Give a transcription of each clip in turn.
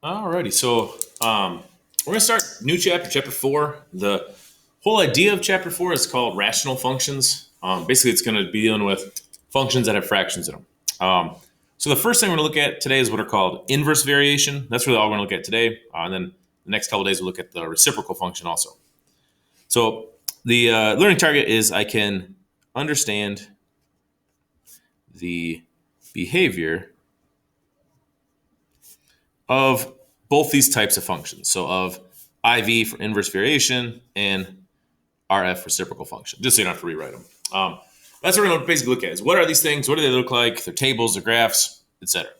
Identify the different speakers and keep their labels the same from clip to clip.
Speaker 1: Alrighty, so we're gonna start new chapter, chapter 4. The whole idea of chapter 4 is called rational functions. Basically, it's going to be dealing with functions that have fractions in them. So the first thing we're going to look at today is what are called inverse variation. That's really all we're going to look at today. And then the next couple of days we'll look at the reciprocal function also. So the learning target is I can understand the behavior of both these types of functions. So of IV for inverse variation and RF reciprocal function, just so you don't have to rewrite them. That's what we're going to basically look at is what are these things? What do they look like? Their tables, their graphs, etc.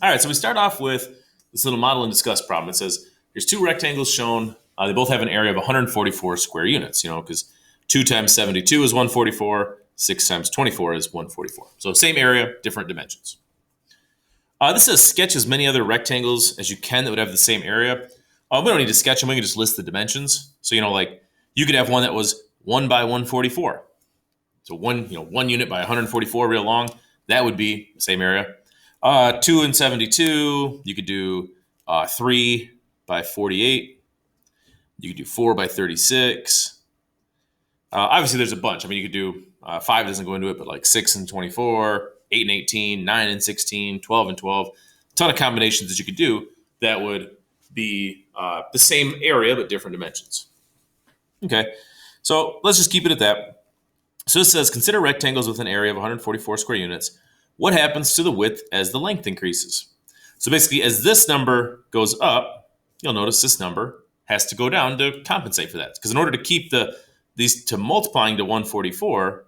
Speaker 1: All right, so we start off with this little model and discuss problem. It says there's two rectangles shown. They both have an area of 144 square units, because 2 times 72 is 144, 6 times 24 is 144. So same area, different dimensions. This says sketch as many other rectangles as you can that would have the same area. We don't need to sketch them. We can just list the dimensions. So, like you could have one that was 1 by 144. So one unit by 144 real long. That would be the same area. 2 and 72. You could do 3 by 48. You could do 4 by 36. Obviously, there's a bunch. I mean, you could do 5 doesn't go into it, but like 6 and 24, 8 and 18, 9 and 16, 12 and 12. A ton of combinations that you could do that would be the same area but different dimensions. Okay, so let's just keep it at that. So it says, consider rectangles with an area of 144 square units. What happens to the width as the length increases? So basically, as this number goes up, you'll notice this number has to go down to compensate for that. Because in order to keep these to multiplying to 144,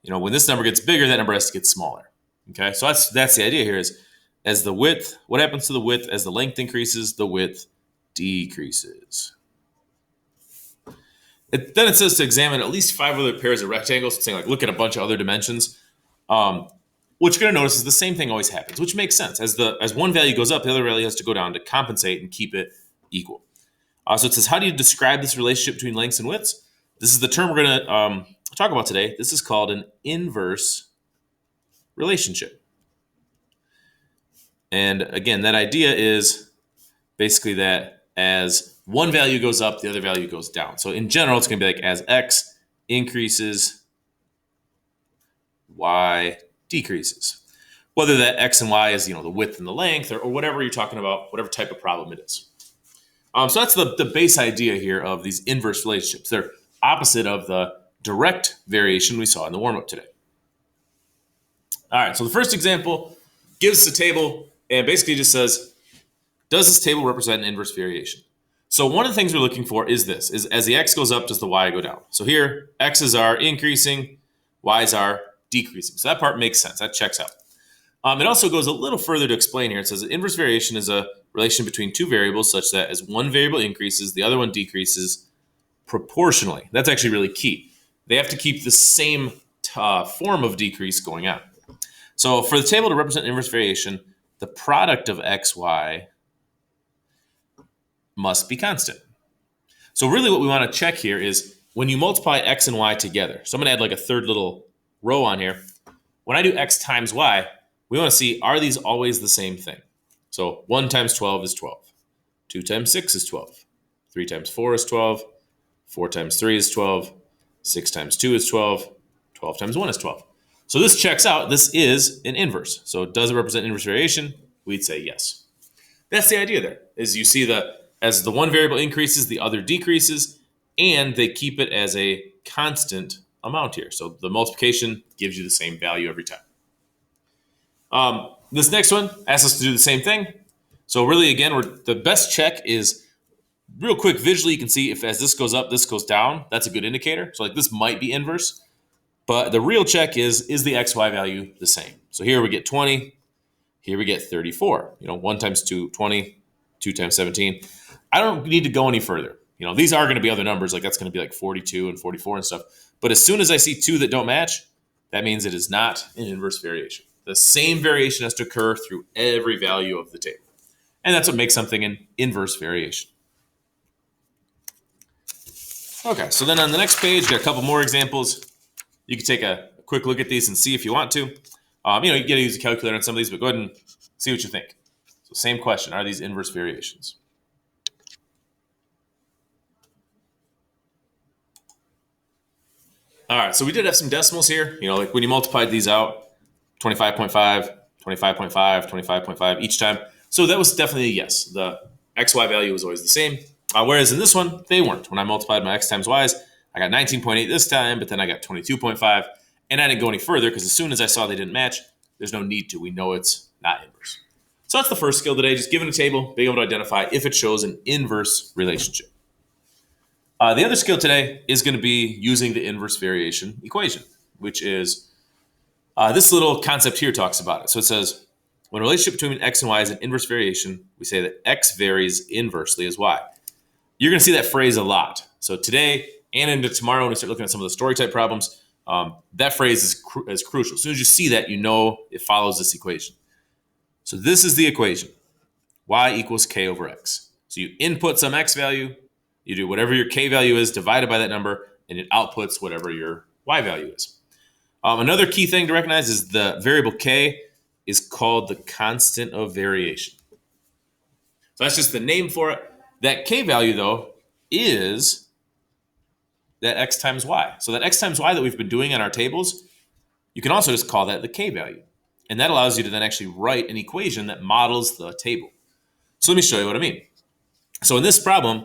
Speaker 1: when this number gets bigger, that number has to get smaller. Okay, so that's the idea here is as the width, what happens to the width as the length increases? The width decreases. Then it says to examine at least 5 other pairs of rectangles. It's saying like look at a bunch of other dimensions. What you're going to notice is the same thing always happens, which makes sense. As one value goes up, the other value has to go down to compensate and keep it equal. So it says, how do you describe this relationship between lengths and widths? This is the term we're going to talk about today. This is called an inverse relationship. And again, that idea is basically that as one value goes up, the other value goes down. So in general, it's going to be like as x increases, y decreases. Whether that x and y is the width and the length or whatever you're talking about, whatever type of problem it is. So that's the base idea here of these inverse relationships. They're opposite of the direct variation we saw in the warm-up today. All right, so the first example gives us a table and basically just says, does this table represent an inverse variation? So one of the things we're looking for is this, is as the x goes up, does the y go down? So here, x's are increasing, y's are decreasing. So that part makes sense. That checks out. It also goes a little further to explain here. It says that inverse variation is a relation between two variables such that as one variable increases, the other one decreases proportionally. That's actually really key. They have to keep the same form of decrease going on. So for the table to represent inverse variation, the product of x, y must be constant. So really what we want to check here is when you multiply x and y together. So I'm going to add like a third little row on here. When I do x times y, we want to see, are these always the same thing? So 1 times 12 is 12. 2 times 6 is 12. 3 times 4 is 12. 4 times 3 is 12. 6 times 2 is 12. 12 times 1 is 12. So this checks out. This is an inverse. So does it represent inverse variation? We'd say yes. That's the idea there, is you see as the one variable increases, the other decreases, and they keep it as a constant amount here. So the multiplication gives you the same value every time. This next one asks us to do the same thing. So really, again, the best check is real quick visually. You can see if as this goes up, this goes down. That's a good indicator. So like this might be inverse. But the real check is the xy value the same? So here we get 20. Here we get 34. 1 times 2, 20. 2 times 17. I don't need to go any further. These are going to be other numbers. Like that's going to be like 42 and 44 and stuff. But as soon as I see 2 that don't match, that means it is not an inverse variation. The same variation has to occur through every value of the table. And that's what makes something an inverse variation. Okay, so then on the next page, got a couple more examples. You can take a quick look at these and see if you want to. You got to use a calculator on some of these, but go ahead and see what you think. So So same question, are these inverse variations? All right, so we did have some decimals here. Like when you multiplied these out, 25.5, 25.5, 25.5 each time. So that was definitely a yes. The xy value was always the same. Whereas in this one, they weren't. When I multiplied my x times y's, I got 19.8 this time, but then I got 22.5. And I didn't go any further because as soon as I saw they didn't match, there's no need to. We know it's not inverse. So that's the first skill today, just given a table, being able to identify if it shows an inverse relationship. The other skill today is going to be using the inverse variation equation, which is this little concept here talks about it. So it says, when a relationship between x and y is an inverse variation, we say that x varies inversely as y. You're going to see that phrase a lot. So today and into tomorrow, when we start looking at some of the story type problems, that phrase is crucial. As soon as you see that, you know it follows this equation. So this is the equation, y equals k over x. So you input some x value, you do whatever your k value is divided by that number, and it outputs whatever your y value is. Another key thing to recognize is the variable k is called the constant of variation. So that's just the name for it. That k value, though, is that x times y. So that x times y that we've been doing in our tables, you can also just call that the k value. And that allows you to then actually write an equation that models the table. So let me show you what I mean. So in this problem,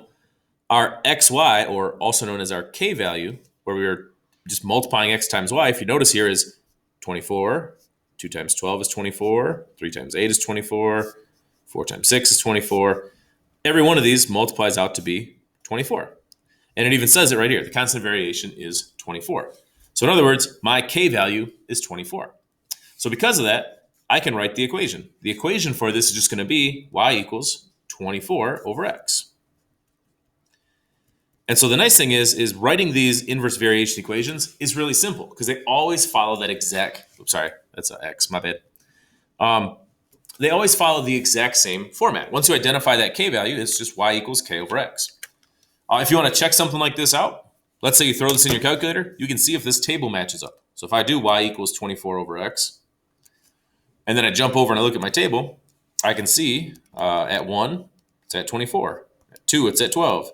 Speaker 1: our xy, or also known as our k value, where we are just multiplying x times y, if you notice here, is 24. 2 times 12 is 24. 3 times 8 is 24. 4 times 6 is 24. Every one of these multiplies out to be 24. And it even says it right here. The constant variation is 24. So in other words, my k value is 24. So because of that, I can write the equation. The equation for this is just going to be y equals 24 over x. And so the nice thing is writing these inverse variation equations is really simple because they always follow that exact, oops, sorry, that's an x, my bad. They always follow the exact same format. Once you identify that k value, it's just y equals k over x. If you want to check something like this out, let's say you throw this in your calculator, you can see if this table matches up. So if I do y equals 24 over x, and then I jump over and I look at my table, I can see at 1, it's at 24. At 2, it's at 12.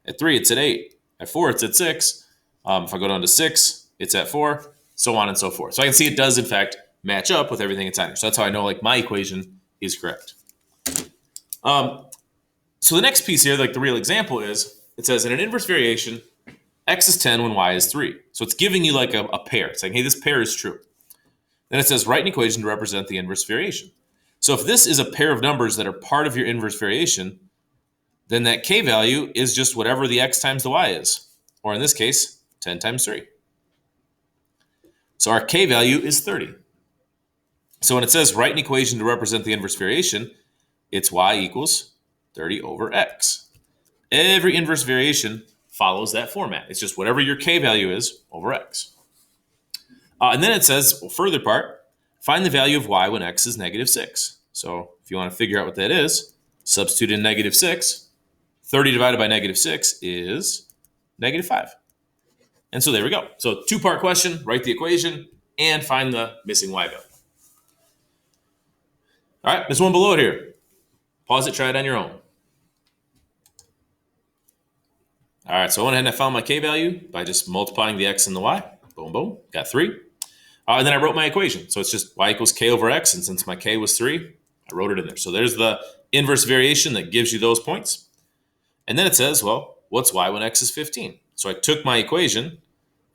Speaker 1: At 3, it's at 8. At 4, it's at 6. If I go down to 6, it's at 4, so on and so forth. So I can see it does, in fact, match up with everything inside here. So that's how I know my equation is correct. So the next piece here, the real example is, it says in an inverse variation, x is 10 when y is 3. So it's giving you a pair. It's saying, hey, this pair is true. Then it says write an equation to represent the inverse variation. So if this is a pair of numbers that are part of your inverse variation, then that k value is just whatever the x times the y is. Or in this case, 10 times 3. So our k value is 30. So when it says write an equation to represent the inverse variation, it's y equals 30 over x. Every inverse variation follows that format. It's just whatever your k value is over x. And then it says, further part, find the value of y when x is negative 6. So if you want to figure out what that is, substitute in negative 6. 30 divided by negative 6 is negative 5. And so there we go. So two-part question, write the equation, and find the missing y value. All right, there's one below it here. Pause it, try it on your own. All right, so I went ahead and I found my k value by just multiplying the x and the y. Boom, boom, got 3. And then I wrote my equation. So it's just y equals k over x, and since my k was 3, I wrote it in there. So there's the inverse variation that gives you those points. And then it says, well, what's y when x is 15? So I took my equation,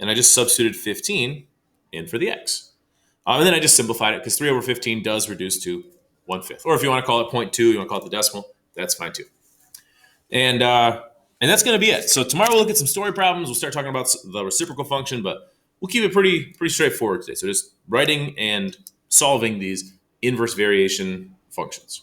Speaker 1: and I just substituted 15 in for the x. And then I just simplified it, because 3 over 15 does reduce to 1/5. Or if you want to call it 0.2, you want to call it the decimal, that's fine too. And that's going to be it. So tomorrow we'll look at some story problems. We'll start talking about the reciprocal function, but we'll keep it pretty straightforward today. So just writing and solving these inverse variation functions.